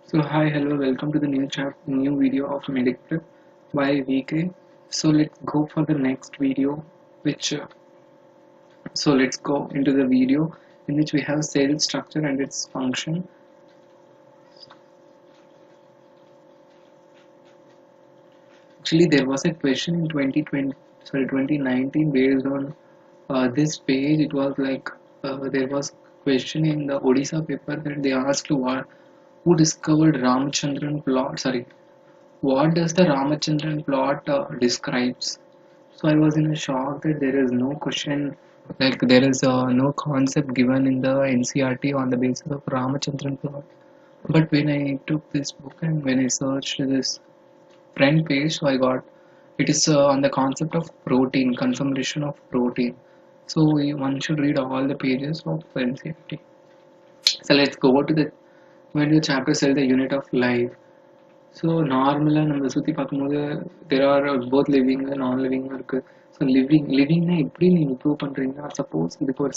So hi, hello, welcome to the new video of Medicprep by VK. So let's go for the next video, which let's go into the video in which we have cell structure and its function. Actually, there was a question in 2019 based on this page. It was like there was question in the Odisha paper that they asked who discovered Ramachandran plot. Sorry, what does the Ramachandran plot describes? So I was in a shock that there is no question, like there is no concept given in the NCRT on the basis of Ramachandran plot. But when I took this book and when I searched this front page, so I got it is on the concept of protein, confirmation of protein. So one should read all the pages of NCRT. So let's go to the when the chapter says the unit of life. So நார்மலாக நம்ம சுற்றி பார்க்கும்போது there are both living நான் லிவிங்கும் இருக்குது. So லிவிங்னா எப்படி நீங்கள் prove பண்ணுறீங்கன்னா, suppose இதுக்கு ஒரு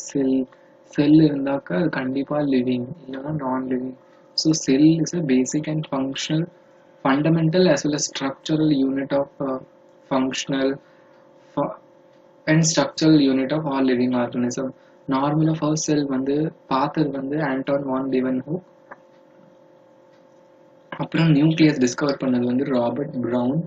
செல் இருந்தாக்கா அது கண்டிப்பாக லிவிங், இல்லைன்னா நான் living. So sell is a basic and fundamental as well as structural unit of functional and structural unit of all living organism. நார்மலாக ஃபர்ஸ்ட் செல் வந்து பார்த்தது வந்து ஆண்டோன் வான் லீவன்ஹூக். அப்புறம் நியூக்ளியஸ் டிஸ்கவர் பண்ணது வந்து ராபர்ட் ப்ரவுன்.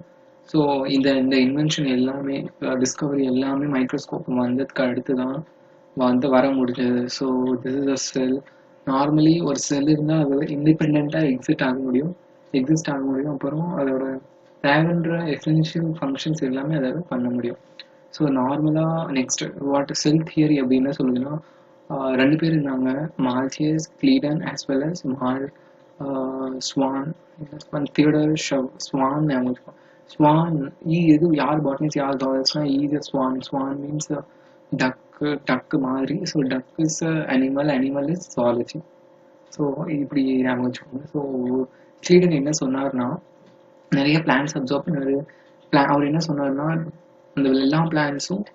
ஸோ இந்த இன்வென்ஷன் எல்லாமே டிஸ்கவரி எல்லாமே மைக்ரோஸ்கோப் வந்ததுக்கு அடுத்து தான் வர முடிஞ்சது. So this is a sell. Normally ஒரு செல் இருந்தால் அது இண்டிபெண்ட்டாக எக்ஸிஸ்ட் ஆக முடியும். அப்புறம் அதோட தேவைன்ற எசென்ஷியல் ஃபங்க்ஷன்ஸ் எல்லாமே அதை பண்ண முடியும். ஸோ நார்மலாக நெக்ஸ்ட் வாட் செல் தியரி அப்படின்னு சொல்லுதுன்னா, ரெண்டு பேர் இருந்தாங்க, Matthias Schleiden as well as Schwann. Theodor Schwann Schwann இது யார் பாட்னிஸ் யார் தால்ஸ்னா ஈஸ் ஸ்வான் மீன்ஸ் டக்கு மாதிரி. So duck is animal is zoology. So இப்படி ஞாபகம் வச்சுக்கோங்க. ஸோ ஸ்லீடன் என்ன சொன்னார்னா, நிறைய பிளான்ஸ் அப்சர்வ் பண்ணாரு. அவர் என்ன சொன்னார்னா, அந்த எல்லா பிளான்ஸும்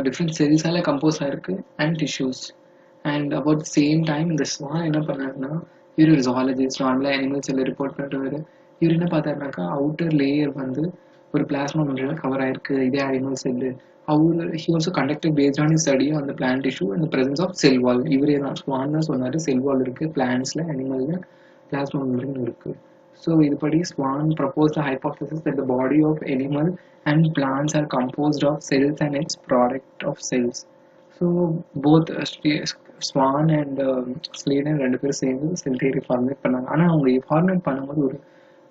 டிஃப்ரெண்ட் செல்ஸால் கம்போஸ் ஆயிருக்கு and tissues. And about same time இந்த ஸ்வான் என்ன பண்ணாருன்னா, இவர் ஒரு ஜுவாலஜிஸ்ட், நார்மலாக அனிமல் செல்லை ரிப்போர்ட் பண்ணுறவர். இவர் என்ன பார்த்தாருனாக்கா, அவுட்டர் லேயர் வந்து ஒரு பிளாஸ்மா மெம்பரேனால கவர் ஆயிருக்கு, இதே animal cell. he also conducted based on his study on the plant tissue and the presence of cell wall. இவரே தான் ஸ்வான் தான் சொன்னார், செல் வால் இருக்குது பிளான்ஸில், அனிமலில் பிளாஸ்மா மெம்பரேன் இருக்குது. ஸோ இதுபடி Schwann proposed the hypothesis that the body of animal and plants are composed of cells and its product of cells. So both Schwann and Schleiden ரெண்டு பேரும் சேர்ந்து செல் தியரி ஃபார்மேட் பண்ணாங்க. ஆனால் அவங்க ஃபார்மேட் பண்ணும்போது ஒரு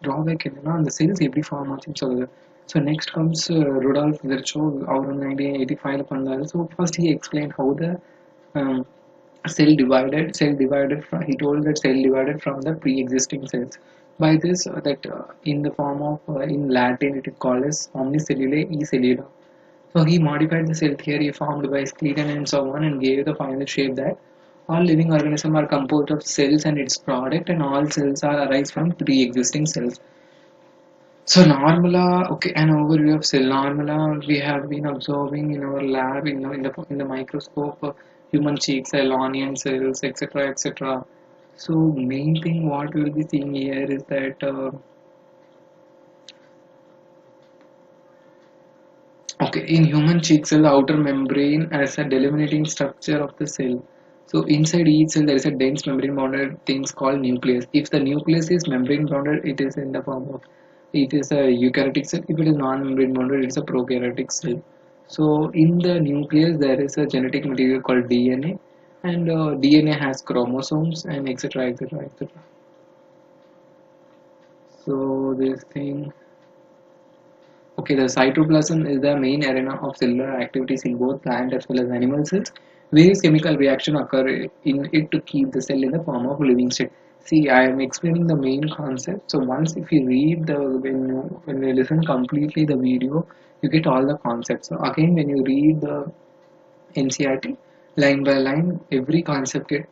ட்ராபேக் என்னன்னா, அந்த செல்ஸ் எப்படி ஃபார்ம் ஆச்சுன்னு சொல்லுது. So next comes Rudolf Virchow. அவர் 1985 பண்ணாரு. So first he explained how the cell divided from, he told that cell divided from the pre-existing cells. By this that in the form of in Latin it is called as omnicellulae e cellula. So he modified the cell theory formed by Scleton and so on and gave the final shape that all living organisms are composed of cells and its product, and all cells are arise from pre-existing cells. So normala, okay, an overview of cell. Normala we have been observing in our lab in the microscope human cheek cell, onion cells, etc. So main thing what we will be seeing here is that okay, in human cheek cell, the outer membrane as a delimiting structure of the cell. So inside each cell there is a dense membrane bounded things called nucleus. If the nucleus is membrane bounded, it is in the form of, it is a eukaryotic cell. If it is non-membrane bounded, it is a prokaryotic cell. So in the nucleus there is a genetic material called DNA, and DNA has chromosomes and etc. So this thing, okay, the cytoplasm is the main arena of cellular activities in both plant as well as animal cells. Various chemical reactions occur in it to keep the cell in the form of living state. See, I am explaining the main concept. So once if you read when you listen completely the video, you get all the concepts. So again, when you read the NCRT line by line, every concept get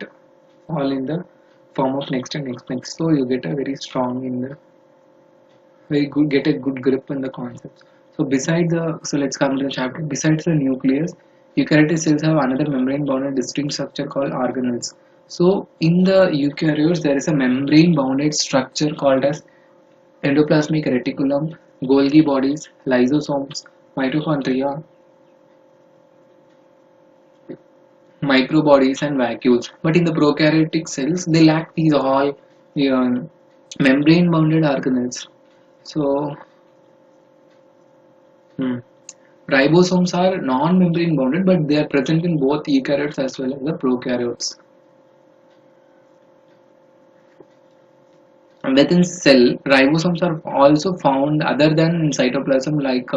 all in the form of next. So you get a very strong get a good grip on the concepts. So let's come to the chapter. Besides the nucleus, eukaryotic cells have another membrane bounded distinct structure called organelles. So in the eukaryotes, there is a membrane-bounded structure called as endoplasmic reticulum, Golgi bodies, lysosomes, mitochondria, microbodies, and vacuoles. But in the prokaryotic cells, they lack these all membrane-bounded organelles. So, hmm, ribosomes are non-membrane bounded, but they are present in both eukaryotes as well as the prokaryotes. And within cell, ribosomes are also found other than in cytoplasm like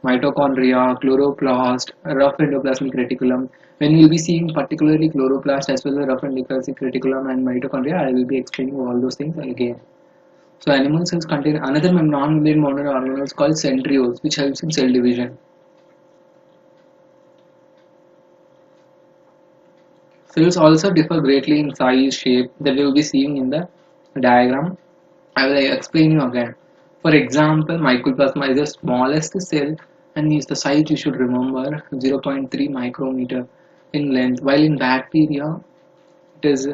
mitochondria, chloroplast, rough endoplasmic reticulum. When we will be seeing particularly chloroplast as well as rough endoplasmic reticulum and mitochondria, I will be explaining all those things again. So animal cells contain another non-membrane bounded organelle called centrioles, which helps in cell division. Cells also differ greatly in size, shape that we will be seeing in the diagram. I will explain you again. For example, mycoplasma is the smallest cell and is the size you should remember 0.3 micrometer in length, while in bacteria it is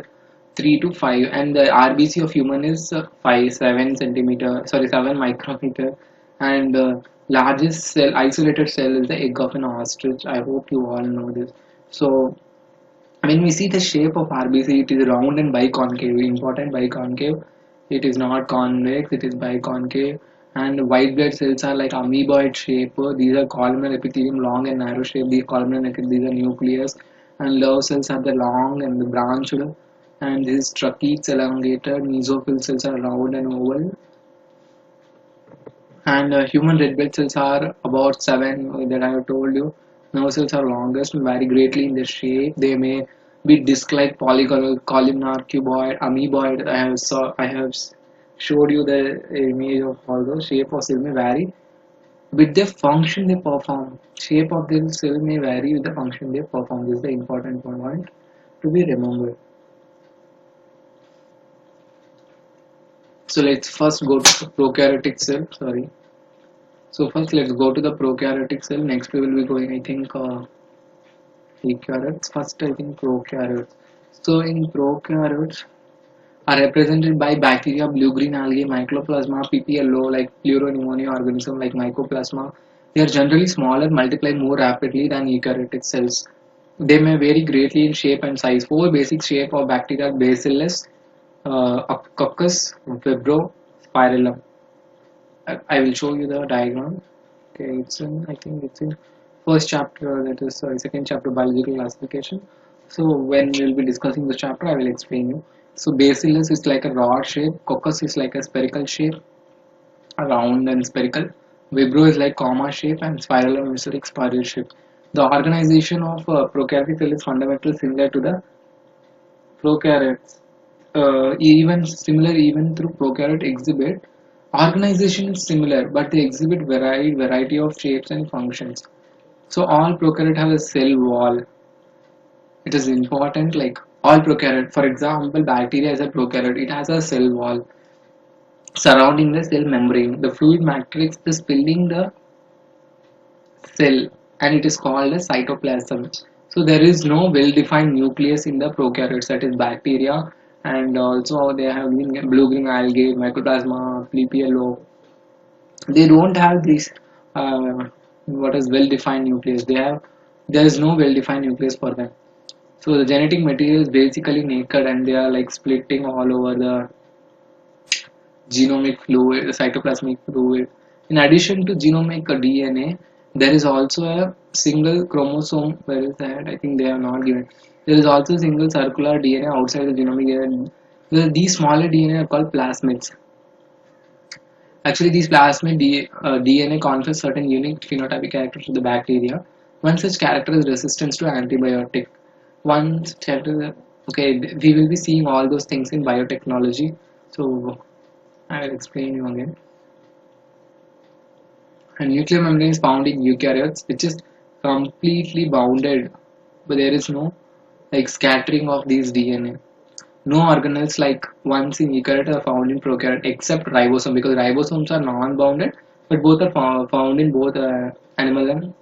3 to 5, and the RBC of human is 7 centimeter, sorry 7 micrometer, and largest cell, isolated cell is the egg of an ostrich. I hope you all know this. So when we see the shape of RBC, it is round and biconcave, important biconcave. It is not convex, it is biconcave. And white blood cells are like amoeboid shape. These are columnar epithelium, long and narrow shape. These columnar, these are nucleus. And love cells are the long and the branched. And this is tracheates elongated. Mesophyll cells are round and oval. And human red blood cells are about 7 that I have told you. Nerve cells are longest and vary greatly in their shape. They may be disc-like, polygonal, columnar, cuboid, amoeboid. I have showed you the image of all those. Shape of cell may vary with the function they perform. Shape of the cell may vary with the function they perform. This is the important point to be remembered. So let's first go to the prokaryotic cell. Sorry. So first let's go to the prokaryotic cell. Next we will be going, I think, eukaryotes. First I think prokaryotes. So in prokaryotes are represented by bacteria, blue-green algae, mycoplasma, PPLO like pleuropneumonia organism like mycoplasma. They are generally smaller, multiply more rapidly than eukaryotic cells. They may vary greatly in shape and size. Four basic shape of bacteria: Bacillus, Coccus, Vibrio, Spirillum. I will show you the diagram. Okay, it's in, I think it's in first chapter, that is second chapter, biological classification. So when we'll be discussing this chapter, I will explain you. So Bacillus is like a rod shape, Coccus is like a spherical shape, a round and spherical. Vibrio is like comma shape, and Spirillum is like spiral shape. The organization of prokaryotic cell is fundamentally similar to the prokaryotes. Even through prokaryote exhibit, organization is similar, but they exhibit variety of shapes and functions. So all prokaryote have a cell wall. It is important, like all prokaryote. For example, bacteria is a prokaryote. It has a cell wall surrounding the cell membrane. The fluid matrix is filling the cell, and it is called a cytoplasm. So there is no well-defined nucleus in the prokaryotes, that is bacteria, and also they have blue-green algae, mycoplasma, PPLO. They don't have this what is well-defined nucleus. There is no well-defined nucleus for them. So the genetic material is basically naked, and they are like splitting all over the genomic fluid, the cytoplasmic fluid. In addition to genomic DNA, there is also a single chromosome. Where is that? I think they have not given. There is also single circular DNA outside the genomic DNA. These smaller DNA are called plasmids. Actually, these plasmid DNA confers certain unique phenotypic characters to the bacteria. One such character is resistance to antibiotic. One character, okay, we will be seeing all those things in biotechnology. So I will explain you again. And nuclear membrane is found in eukaryotes, which is completely bounded, but there is no like scattering of these DNA. No organelles like ones in eukaryote are found in prokaryote except ribosome, because ribosomes are non-bounded, but both are found in both animal and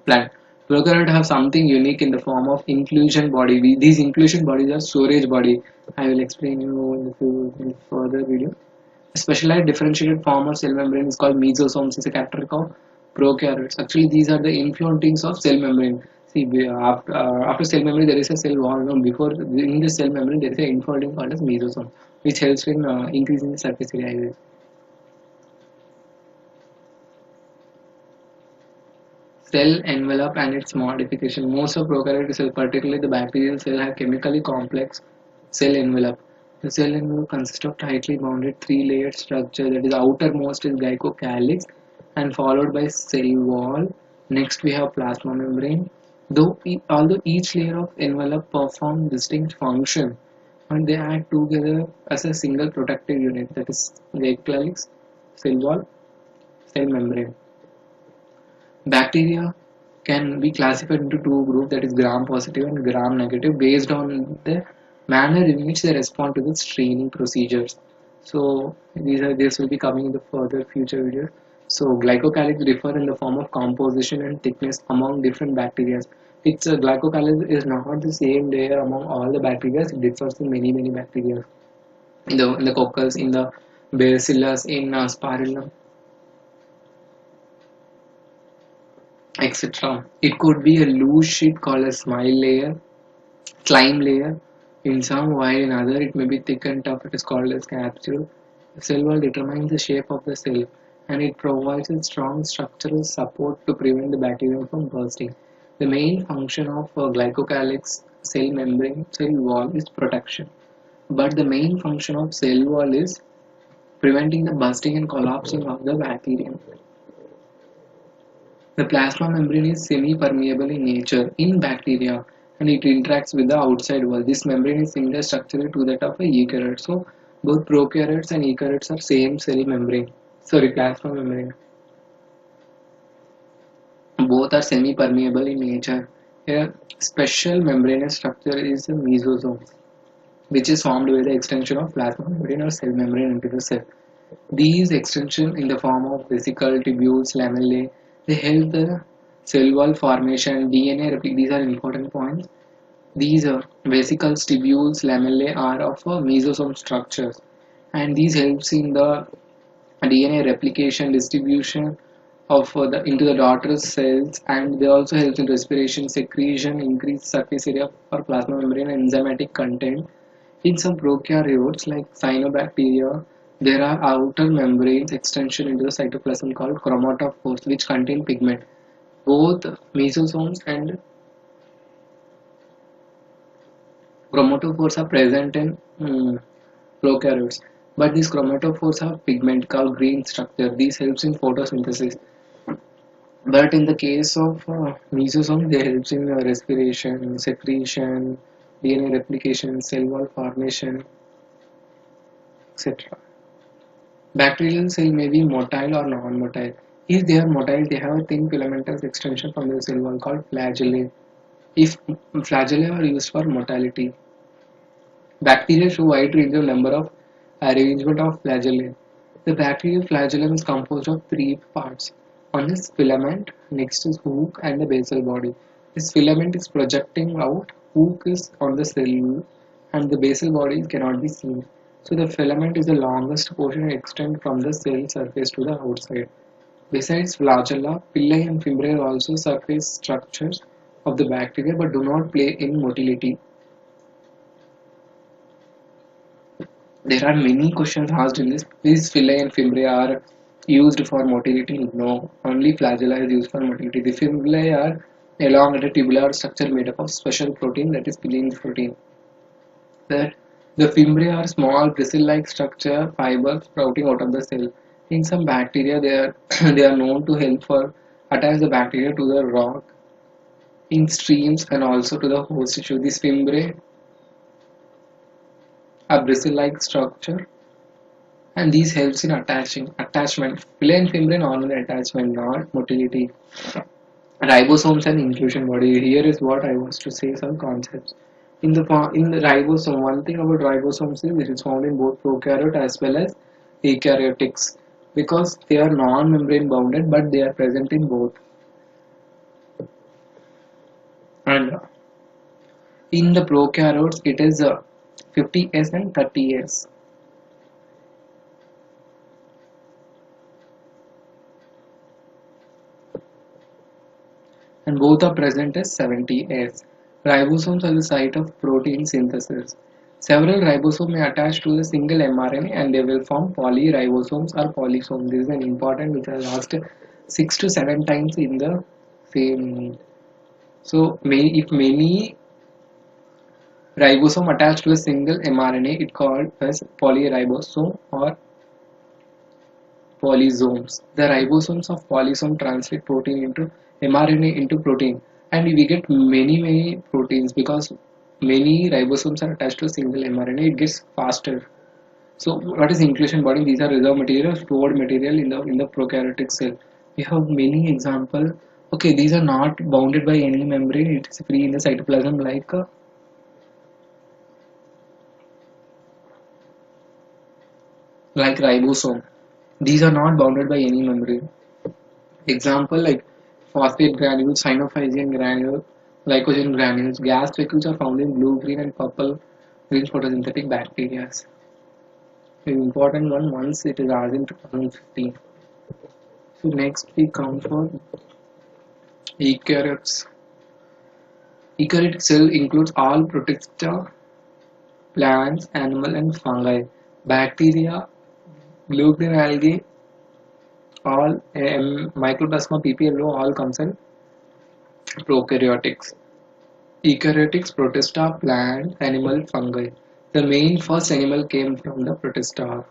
plant. Prokaryote have something unique in the form of inclusion body. These inclusion bodies are storage body. I will explain you in further video. A specialized differentiated form of cell membrane is called mesosomes. Is a characteristic of prokaryotes. Actually, these are the inflontings of cell membrane. See, after cell membrane, there is a cell wall. No, before in the cell membrane, there is an inflonting called as mesosome, which helps in increasing the surface area. Cell envelope and its modification. Most of prokaryotic cells, particularly the bacterial cell, have chemically complex cell envelope. The cell envelope consists of tightly bounded three-layered structure. That is, outermost is glycocalyx and followed by cell wall. Next we have plasma membrane. Although each layer of envelope performs distinct function, and they act together as a single protective unit. That is glycocalyx, cell wall, cell membrane. Bacteria can be classified into two groups, that is gram positive and gram negative, based on the manner in which they respond to the screening procedures. So this will be coming in the further future videos. So glycocalyx differ in the form of composition and thickness among different bacteria. Its glycocalyx is not the same layer among all the bacteria. It differs in many bacteria. In the coccus, in the bacillus, in spirillum, etc. It could be a loose sheet called a slime layer in some, while in other it may be thick and tough. It is called as capsule. The cell wall determines the shape of the cell, and it provides a strong structural support to prevent the bacterium from bursting. The main function of glycocalyx cell membrane cell wall is protection, but the main function of cell wall is preventing the bursting and collapsing of the bacterium. The plasma membrane is semi-permeable in nature in bacteria, and it interacts with the outside world. This membrane is similar structurally to that of a eukaryote. So both prokaryotes and eukaryotes are same cell membrane. Sorry, plasma membrane. Both are semi-permeable in nature. A special membranous structure is the mesosome, which is formed by the extension of plasma membrane or cell membrane into the cell. These extensions in the form of vesicle, tubules, lamellae, they help the cell wall formation, DNA replication. These are important points. These vesicles, tubules, lamellae are of mesosome structures, and these helps in the DNA replication, distribution of into the daughter cells, and they also help in respiration, secretion, increased surface area for plasma membrane, and enzymatic content. In some prokaryotes like cyanobacteria, there are outer membranes extension into the cytoplasm called chromatophores, which contain pigment. Both mesosomes and chromatophores are present in prokaryotes, but these chromatophores have pigment called green structure. This helps in photosynthesis. But in the case of mesosome, they helps in respiration, secretion, DNA replication, cell wall formation, etc. Bacterial cell may be motile or non-motile. If they are motile, they have a thin filamentous extension from the cell wall called flagellae. If flagellae are used for motility. Bacteria show wide range of number of arrangement of flagellae. The bacterial flagellum is composed of three parts. One is filament, next is hook, and the basal body. This filament is projecting out, hook is on the cell, and the basal body cannot be seen. So the filament is the longest portion and extends from the cell surface to the outside. Besides flagella, pillae and fimbriae are also surface structures of the bacteria but do not play in motility. There are many questions asked in this. These pillae and fimbriae are used for motility? No, only flagella is used for motility. The fimbriae are elongated tubular structure made up of special protein, that is pillin protein. That the fimbriae are small bristle-like structure fibers sprouting out of the cell. In some bacteria, they are known to help for attach the bacteria to the rock in streams and also to the host tissue. These fimbriae are bristle-like structure, and these helps in attachment. Pillae and fimbriae normally attachment, not motility. Ribosomes and inclusion body. Here is what I was to say, some concepts. In the ribosome, one thing about ribosomes is it is found in both prokaryote as well as eukaryotics, because they are non-membrane bounded, but they are present in both. And in the prokaryotes, it is 50S and 30S. And both are present as 70S. Ribosomes are the site of protein synthesis. Several ribosomes may attach to the single mRNA and they will form polyribosomes or polysomes. This is an important which I asked 6 to 7 times in the same. So if many ribosome attached to a single mRNA, it called as polyribosome or polysomes. The ribosomes of polysome translate protein into mRNA into protein, and we get many proteins because many ribosomes are attached to a single mRNA. It gets faster. So what is inclusion body? These are reserve material, stored material in the prokaryotic cell. We have many examples. Okay, these are not bounded by any membrane. It is free in the cytoplasm like ribosome. These are not bounded by any membrane. Example like phosphate granules, cyanophysine granules, glycogen granules. Gas specules are found in blue, green, and purple green photosynthetic bacteria. An important one once it is asked in 2015. So next we come for eukaryotes. Eukaryotic cell includes all protista, plants, animal, and fungi, bacteria, blue green algae, all mycoplasma pplo all comes in prokaryotics. Eukaryotics, protista, plant, animal, fungi. The main first animal came from the protista.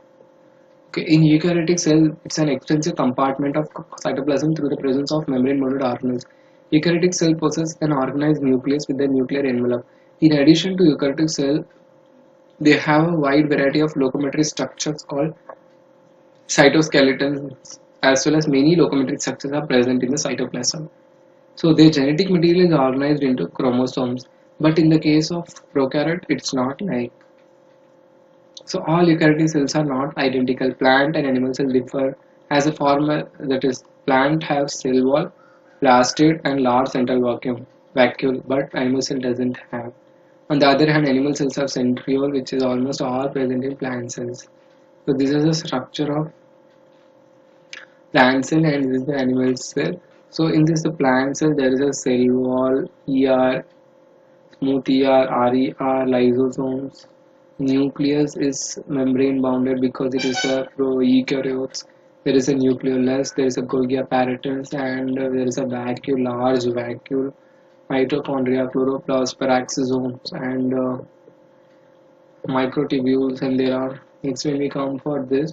Okay, in eukaryotic cell, it's an extensive compartment of cytoplasm through the presence of membrane-bounded organelles. Eukaryotic cell possesses an organized nucleus with a nuclear envelope. In addition to eukaryotic cell, they have a wide variety of locomotory structures called cytoskeletons, as well as many locomotory structures are present in the cytoplasm. So their genetic material is organized into chromosomes, but in the case of prokaryote, it's not like. So all eukaryotic cells are not identical. Plant and animal cells differ as a form, that is, plant have cell wall, plastid, and large central vacuole, but animal cell doesn't have. On the other hand, animal cells have centriole, which is almost all present in plant cells. So this is the structure of plant cell and this is the animal cell. So in this the plant cell there is a cell wall, ER, smooth RER, lysosomes. Nucleus is membrane bounded because it is a proeukaryotes. There is a nucleolus, there is a Golgi apparatus, and there is a vacuole, large vacuole, mitochondria, chloroplast, peroxisomes, and microtubules. And there are, next when we come for this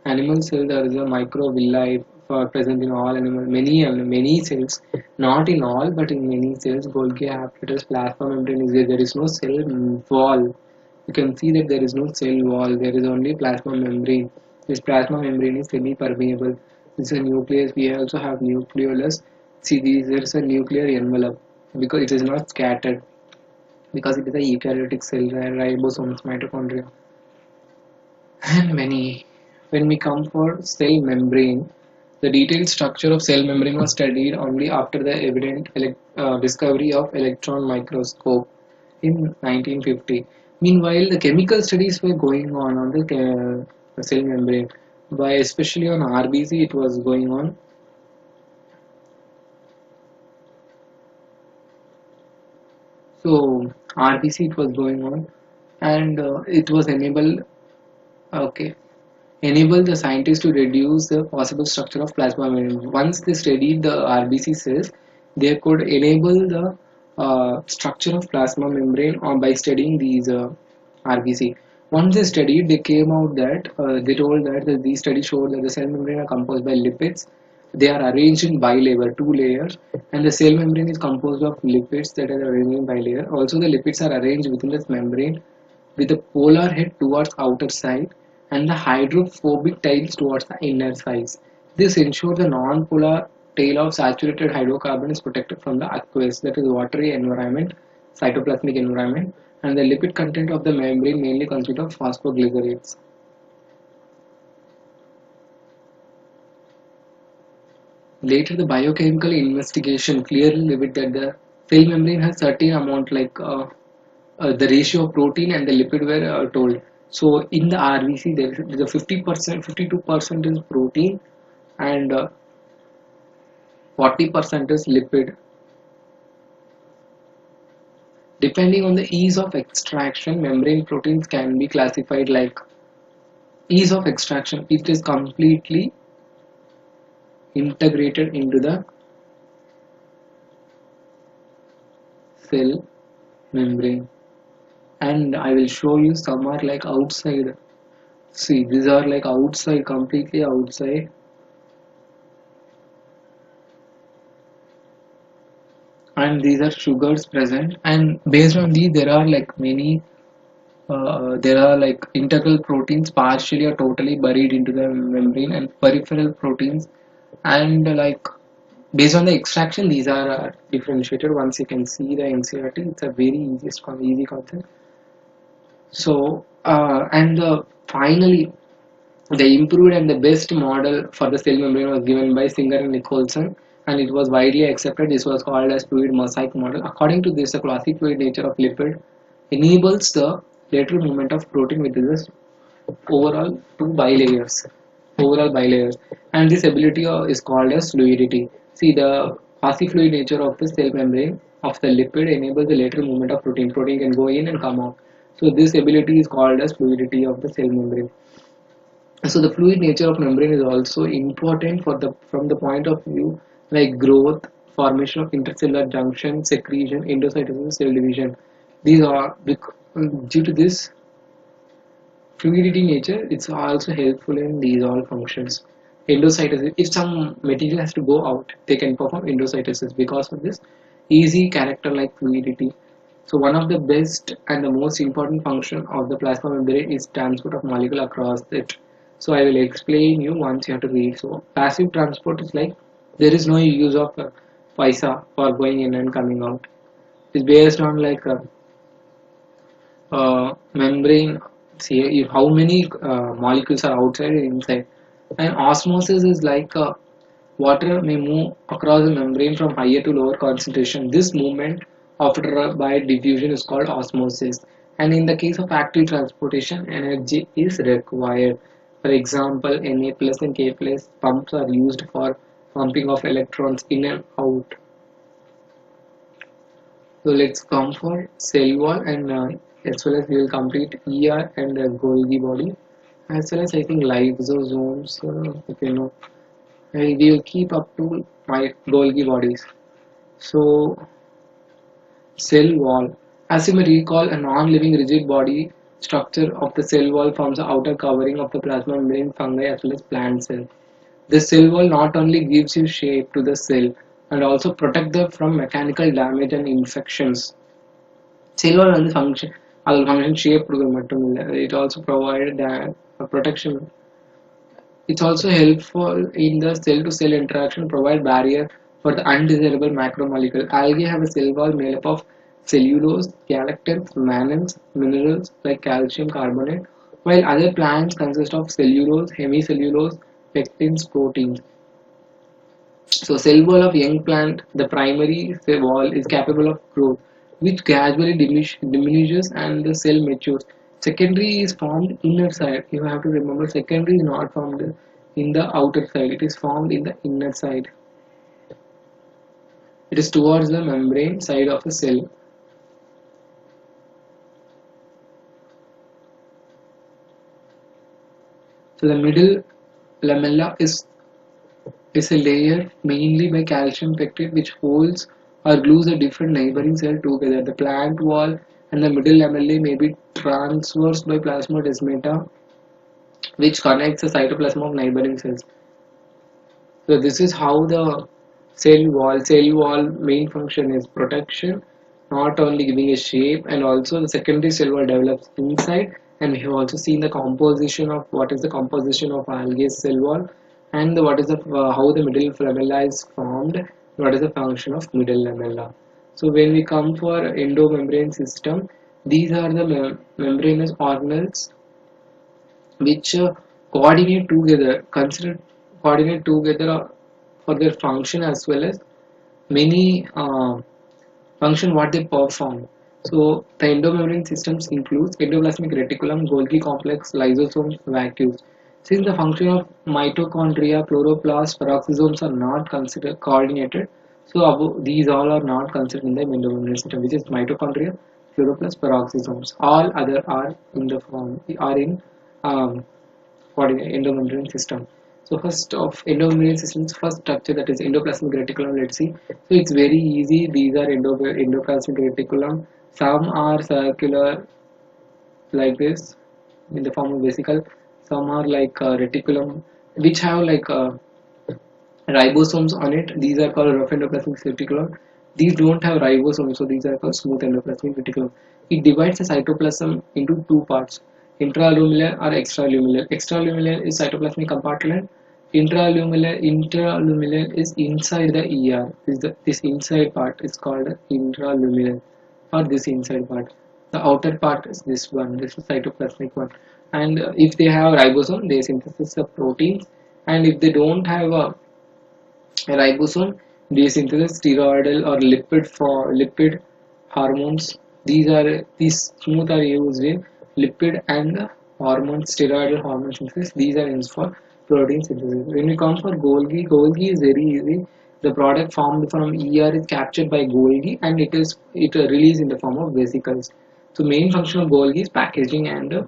animal cell, there is a microvilli present in all animal, many cells, not in all but in many cells. Golgi apparatus, plasma membrane is there. There is no cell wall. You can see that there is no cell wall, there is only plasma membrane. This plasma membrane is semi-permeable. This is a nucleus. We also have nucleolus. See, there is a nuclear envelope because it is not scattered, because it is a eukaryotic cell, ribosomes, mitochondria, and many. When we come for cell membrane, the detailed structure of cell membrane was studied only after the evident discovery of electron microscope in 1950. Meanwhile, the chemical studies were going on the cell membrane, by especially on RBC it was going on. So RBC it was going on, and it was enable the scientists to reduce the possible structure of plasma membrane. Once they studied the RBC cells, they could enable the structure of plasma membrane by studying these RBC. Once they studied, they came out that they told that these studies showed that the cell membrane are composed by lipids. They are arranged in bilayer, 2 layers, and the cell membrane is composed of lipids that are arranged in bilayer. Also, the lipids are arranged within this membrane with the polar head towards outer side and the hydrophobic tails towards the inner sides. This ensures the non-polar tail of saturated hydrocarbon is protected from the aqueous, that is watery environment, cytoplasmic environment, and the lipid content of the membrane mainly consists of phosphoglycerates. Later, the biochemical investigation clearly revealed that the cell membrane has certain amount like the ratio of protein and the lipid were told. So in the RBC there is a 50%, 52% is protein and 40% is lipid. Depending on the ease of extraction, membrane proteins can be classified like ease of extraction. It is completely integrated into the cell membrane, and I will show you some are like outside. See, these are like outside, completely outside, and these are sugars present, and based on these there are like many there are like integral proteins partially or totally buried into the membrane, and peripheral proteins, and like based on the extraction these are differentiated. Once you can see the Ncert, it's a very easy concept. So and finally the improved and the best model for the cell membrane was given by Singer and Nicholson, and it was widely accepted. This was called as fluid mosaic model. According to this, the classic fluid nature of lipid enables the lateral movement of protein within this overall two bilayers, and this ability is called as fluidity. See, the quasi-fluid nature of the cell membrane of the lipid enables the lateral movement of protein. Protein can go in and come out. So this ability is called as fluidity of the cell membrane. So the fluid nature of membrane is also important for the from the point of view like growth, formation of intercellular junction, secretion, endocytosis, cell division. These are due to this fluidity nature, it's also helpful in these all functions. Endocytosis, if some material has to go out, they can perform endocytosis because of this easy character like fluidity. So one of the best and the most important function of the plasma membrane is transport of molecule across it. So I will explain you once you have to read. So passive transport is like there is no use of paisa for going in and coming out. It's based on like membrane. See how many molecules are outside and inside. And osmosis is like water may move across the membrane from higher to lower concentration. This movement after by diffusion is called osmosis. And in the case of active transportation, energy is required. For example, Na plus and K plus pumps are used for pumping of electrons in and out. So let's come for cell wall, and as well as we will complete ER and Golgi body, as well as I think lysosomes. Okay, no, we will keep up to my Golgi bodies. So cell wall, as you may recall, a non-living rigid body structure of the cell wall forms the outer covering of the plasma membrane, fungi as well as plant cell. The cell wall not only gives you shape to the cell and also protect them from mechanical damage and infections. Cell wall and function shape it also provides protection. It's also helpful in the cell to cell interaction, provide barrier for the undesirable macromolecule. Algae have a cell wall made up of cellulose, galactans, mannans, minerals like calcium carbonate, while other plants consist of cellulose, hemicellulose, pectins, proteins. So cell wall of young plant, the primary cell wall is capable of growth, which gradually diminishes and the cell matures. Secondary is formed inner side. You have to remember secondary is not formed in the outer side. It is formed in the inner side. It is towards the membrane side of the cell. So the middle lamella is a layer mainly by calcium pectide which holds or glues the different neighboring cells together. The plant wall and the middle lamellae may be traversed by plasmodesmata which connects the cytoplasm of neighboring cells. So this is how the cell wall main function is protection, not only giving a shape, and also the secondary cell wall develops inside, and we have also seen the composition of what is the composition of algae cell wall, and what is the how the middle lamella is formed, what is the function of middle lamella. So when we come for endomembrane system, these are the membranous organelles which coordinate together, for their function as well as many Function, what they perform. So the endomembrane systems includes endoplasmic reticulum, Golgi complex, lysosomes, vacuoles. Since the function of mitochondria, chloroplast, peroxisomes are not considered coordinated, so these all are not considered in the endomembrane system, which is mitochondria, chloroplast, peroxisomes. All other are in the form are in um, what is the endomembrane system. So first of endomembrane systems, first structure, that is endoplasmic reticulum. Let's see. So it's very easy. These are endoplasmic reticulum. Some are circular like this in the form of vesicle. Some are like reticulum, which have like ribosomes on it. These are called rough endoplasmic reticulum. These don't have ribosomes, so these are called smooth endoplasmic reticulum. It divides the cytoplasm into two parts: intraluminal or extraluminal. Extraluminal is cytoplasmic compartment. Intraluminal is inside the ER. This inside part is called intraluminal, or this inside part. The outer part is this one. This is cytoplasmic one. And if they have ribosome, they synthesis the proteins. And if they don't have a ribosome, they synthesize steroidal or lipid hormones. These smooth are used in lipid and hormone steroidal hormone synthesis. These are used for protein synthesis. When we come for Golgi is very easy. The product formed from ER is captured by Golgi, and it released in the form of vesicles. So main function of Golgi is packaging and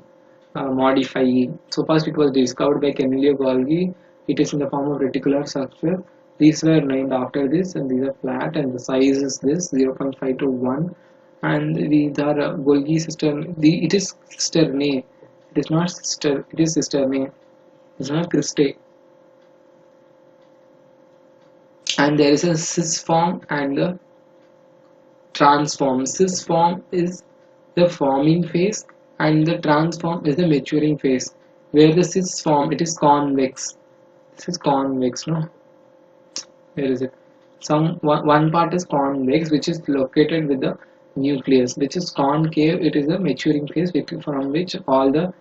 modifying. So first it was discovered by Cornelio Golgi. It is in the form of reticular structure. These were named after this, and these are flat, and the size is this 0.5 to 1. And these are Golgi system. It is cisterne. It is not sister. It is cisterne. It is not cristae. And there is a cis form and a transform. Cis form is the forming phase, and the transform is the maturing phase. Where the cis form, it is convex. This is convex, no? Where is it? One part is convex, which is located with the nucleus, which is concave. It is the maturing phase from which all the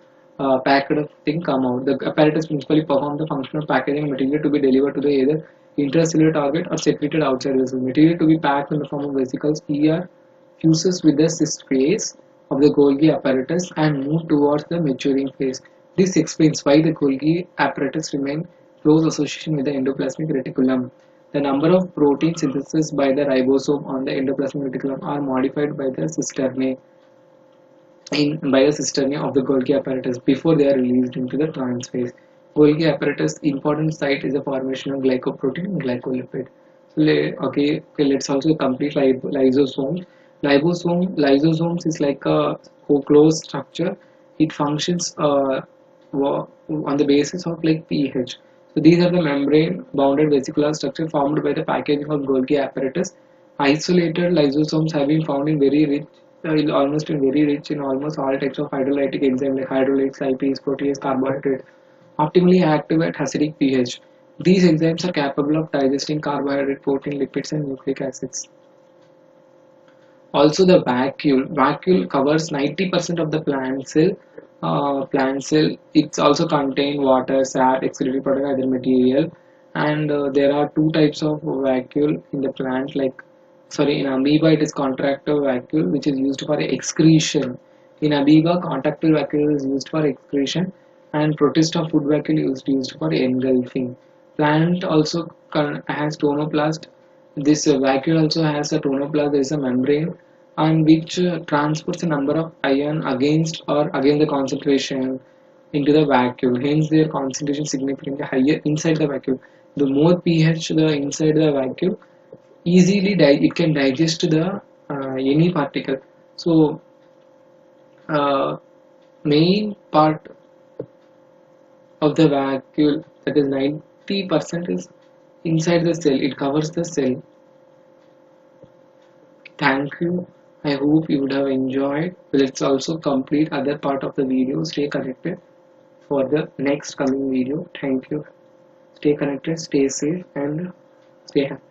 packed thing come out. The apparatus principally perform the function of packaging material to be delivered to the either intracellular target or secreted outside vessel. Material to be packed in the form of vesicles. ER fuses with the cyst phase of the Golgi apparatus and move towards the maturing phase. This explains why the Golgi apparatus remain close association with the endoplasmic reticulum. The number of protein synthesis by the ribosome on the endoplasmic reticulum are modified by the cisterne of the Golgi apparatus before they are released into the trans phase. Golgi apparatus important site is the formation of glycoprotein and glycolipid. So let's also complete lysosomes. Lysosomes is like a closed structure. It functions on the basis of like pH. So these are the membrane bounded vesicular structure formed by the packaging of Golgi apparatus. Isolated lysosomes have been found in very rich in almost all types of hydrolytic enzymes like hydrolytic, lipase, protease, carbohydrate, optimally active at acidic pH. These enzymes are capable of digesting carbohydrate, protein, lipids, and nucleic acids. Also, the vacuole covers 90% of the plant cell. It's also contain water, sap, excretory product, other material, and there are two types of vacuole in the plant. In amoeba it is contractile vacuole, which is used for excretion. In amoeba, contractile vacuole is used for excretion, and protista food vacuole is used for engulfing. Plant also has tonoplast. This vacuole also has a tonoplast. There is a membrane on which transports a number of ion against the concentration into the vacuole. Hence, their concentration significantly higher inside the vacuole. The more pH the inside the vacuole, easily it can digest the any particle. So, main part of the vacuole, that is 90%, is inside the cell. It covers the cell. Thank you. I hope you would have enjoyed. Let's also complete other part of the video. Stay connected for the next coming video. Thank you. Stay connected, stay safe, and stay happy.